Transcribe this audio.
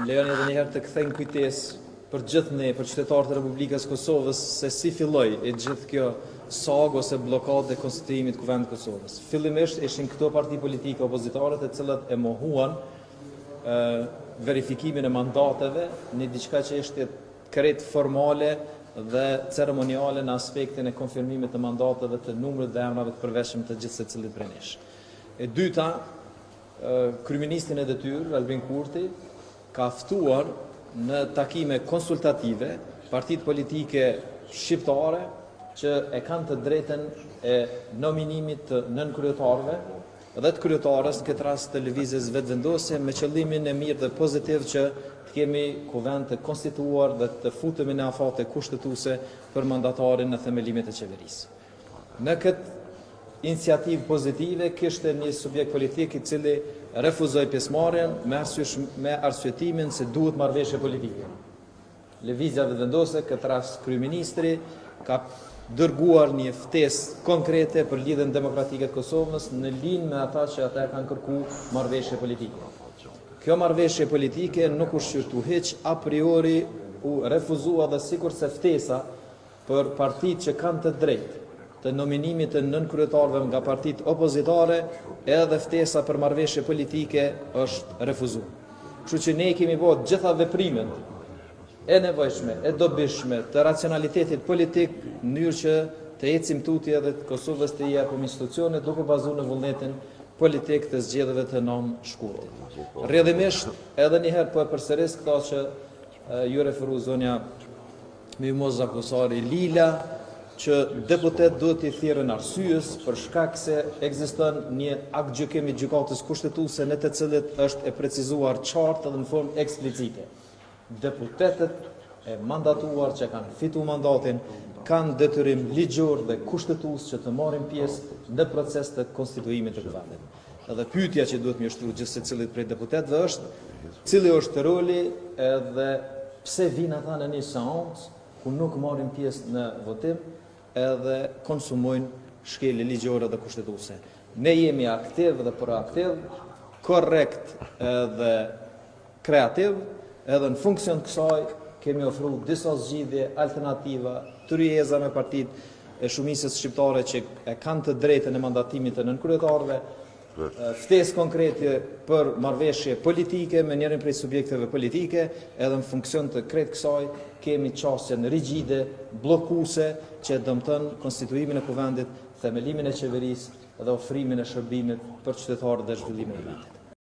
lejoni edhe njëherë të kthejnë kujtesë për gjithë ne, për qytetarët e Republikës Kosovës, se si filloi e gjithë kjo sagë ose blokadë e konstituimit të Kuvendit të Kosovës. Fillimisht ishin këto parti politike opozitare të cilat e mohuan verifikimin e mandateve në diçka që ishte krejt formale dhe ceremoniale në aspektin e konfirmimit të mandateve të numrit dhe emrave të përveshëm të gjithë secilit prej nesh. E dyta, kryeministin e detyrë, Albin Kurti, ka ftuar në takime konsultative partitë politike shqiptare që e kanë të drejtën e nominimit të nënkryetarëve dhe të kryetarës, në këtë rast të lëvizjes vetëvendosje, me qëllimin e mirë dhe pozitiv që të kemi kuvend të konstituar dhe të futemi në afate kushtetuese për mandatarin në themelimet e qeverisë. Në këtë iniciativë pozitive kishte një subjekt politik i cili refuzoi pjesëmarrjen me arsyetimin se duhet marrëveshje politike. Lëvizja vetëvendosje, këtë rast kryeministri, ka dërguar një ftesë konkrete për lidhjen demokratike të Kosovës në linjë me ata që ata kanë kërkuar marrëveshje politike. Kjo marrëveshje politike nuk u shqyrtu hiç a priori, u refuzua dhe sikurse ftesa për partitë që kanë të drejtë të nominimit të nënkryetarëve nga partitë opozitare, edhe ftesa për marrëveshje politike është refuzuar. Kështu që ne kemi bërë gjitha veprimet e nevojshme, e dobishme të racionalitetit politik në mënyrë që të ecim tutje edhe të Kosovës të japim institucione duke bazuar në vullnetin politik të zgjedhjeve të nënë shkurtit. Rrjedhimisht edhe një herë po e përsëris këto që ju referu zonja Mimoza Kusari Lila, që deputet duhet t'i thirrën arsyes për shkak se ekziston një akt gjykimi gjykatës kushtetuese në të cilët është e precizuar qartë dhe në formë eksplicite. Deputetët e mandatuar që kanë fituar mandatin kanë detyrim ligjor dhe kushtetues që të marrin pjesë në proces të konstituimit të kuvendit. Edhe pyetja që duhet më ushtruar gjithë secilit prej deputetëve është cili është roli edhe pse vinë ata në një seancë ku nuk marrin pjesë në votim edhe konsumojnë shkelje ligjore dhe kushtetuese. Ne jemi aktiv dhe proaktiv, korrekt edhe kreativ, edhe në funksion të kësaj kemi ofruar disa zgjidhje alternativa të ryeza me partitë e shumicës shqiptare që e kanë të drejtën e mandatimit të nënkryetarëve, ftesë konkrete për marrëveshje politike me njërin prej subjekteve politike, edhe në funksion të krejt kësaj kemi çështjen rigjide, bllokuese që dëmton konstituimin e kuvendit, themelimin e qeverisë dhe ofrimin e shërbimit për qytetarët dhe zhvillimin e vendit.